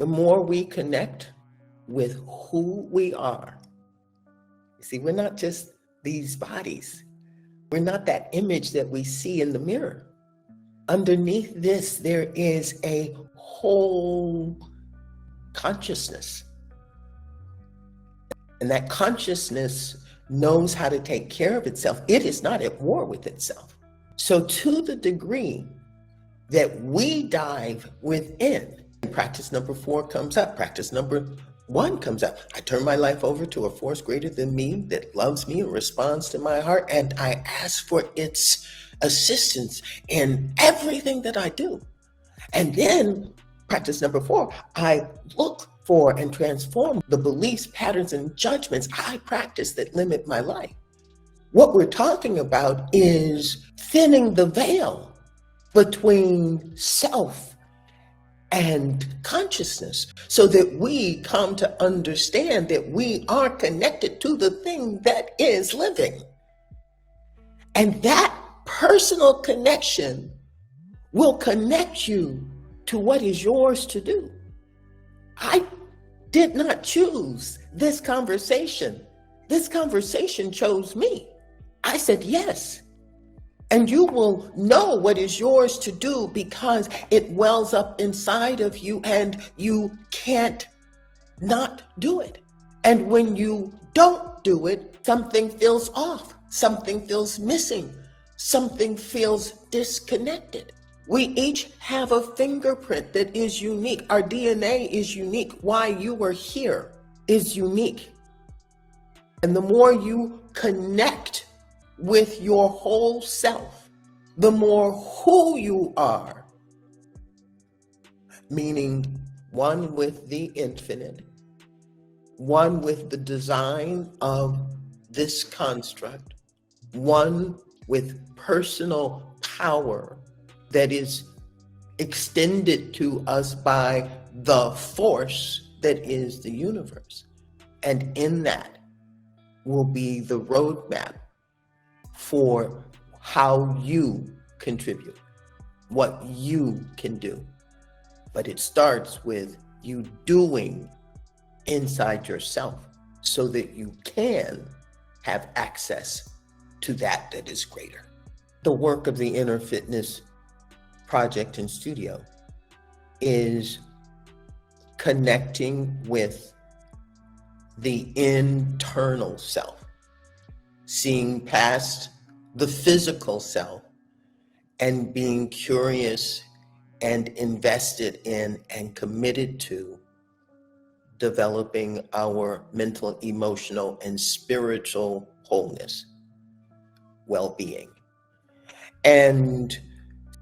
the more we connect with who we are. You see, we're not just these bodies. We're not that image that we see in the mirror. Underneath this, there is a whole consciousness. And that consciousness knows how to take care of itself. It is not at war with itself. So to the degree that we dive within, practice number 4 comes up, practice number 1 comes up. I turn my life over to a force greater than me that loves me and responds to my heart, and I ask for its assistance in everything that I do. And then practice number 4, I look for and transform the beliefs, patterns, and judgments I practice that limit my life. What we're talking about is thinning the veil between self and consciousness so that we come to understand that we are connected to the thing that is living. And that personal connection will connect you to what is yours to do. I did not choose this conversation. This conversation chose me. I said yes. And you will know what is yours to do because it wells up inside of you and you can't not do it. And when you don't do it, something feels off, something feels missing, something feels disconnected. We each have a fingerprint that is unique. Our DNA is unique. Why you are here is unique. And the more you connect with your whole self, the more who you are, meaning one with the infinite, one with the design of this construct, one with personal power that is extended to us by the force that is the universe. And in that will be the roadmap for how you contribute, what you can do. But it starts with you doing inside yourself so that you can have access to that is greater. The work of the Inner Fitness Project and Studio is connecting with the internal self, seeing past the physical self and being curious and invested in and committed to developing our mental, emotional, and spiritual wholeness, well-being. And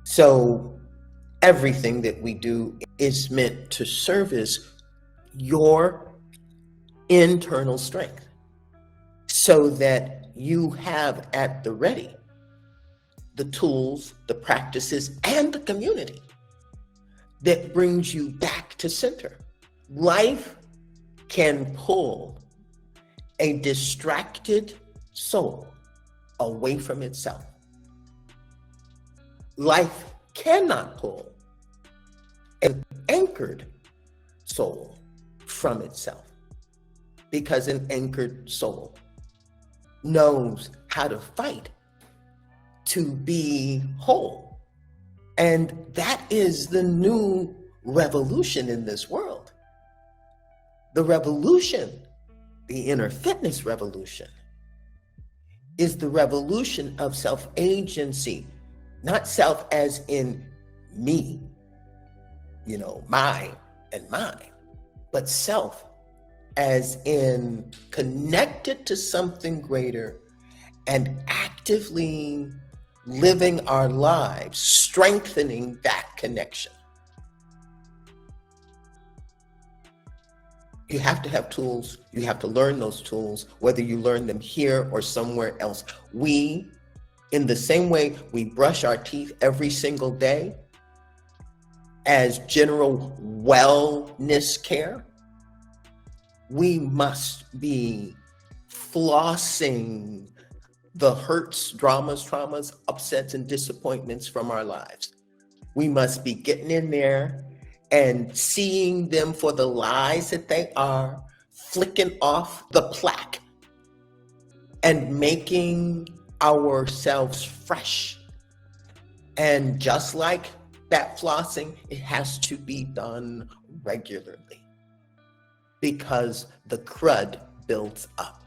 so everything that we do is meant to service your internal strength so that you have at the ready the tools, the practices, and the community that brings you back to center. Life can pull a distracted soul away from itself. Life cannot pull an anchored soul from itself, because an anchored soul knows how to fight to be whole. And that is the new revolution in this world. The revolution, the inner fitness revolution, is the revolution of self-agency, not self as in me, my and mine, but self as in connected to something greater and actively living our lives, strengthening that connection. You have to have tools. You have to learn those tools, whether you learn them here or somewhere else. We, in the same way we brush our teeth every single day as general wellness care, we must be flossing the hurts, dramas, traumas, upsets, and disappointments from our lives. We must be getting in there and seeing them for the lies that they are, flicking off the plaque and making ourselves fresh. And just like that flossing, it has to be done regularly because the crud builds up.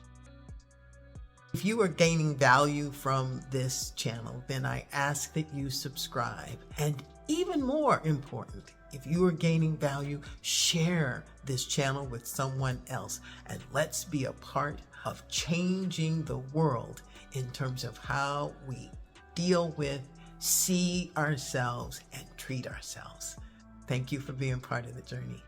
If you are gaining value from this channel, then I ask that you subscribe. And even more important, if you are gaining value, share this channel with someone else. And let's be a part of changing the world in terms of how we deal with, see ourselves, and treat ourselves. Thank you for being part of the journey.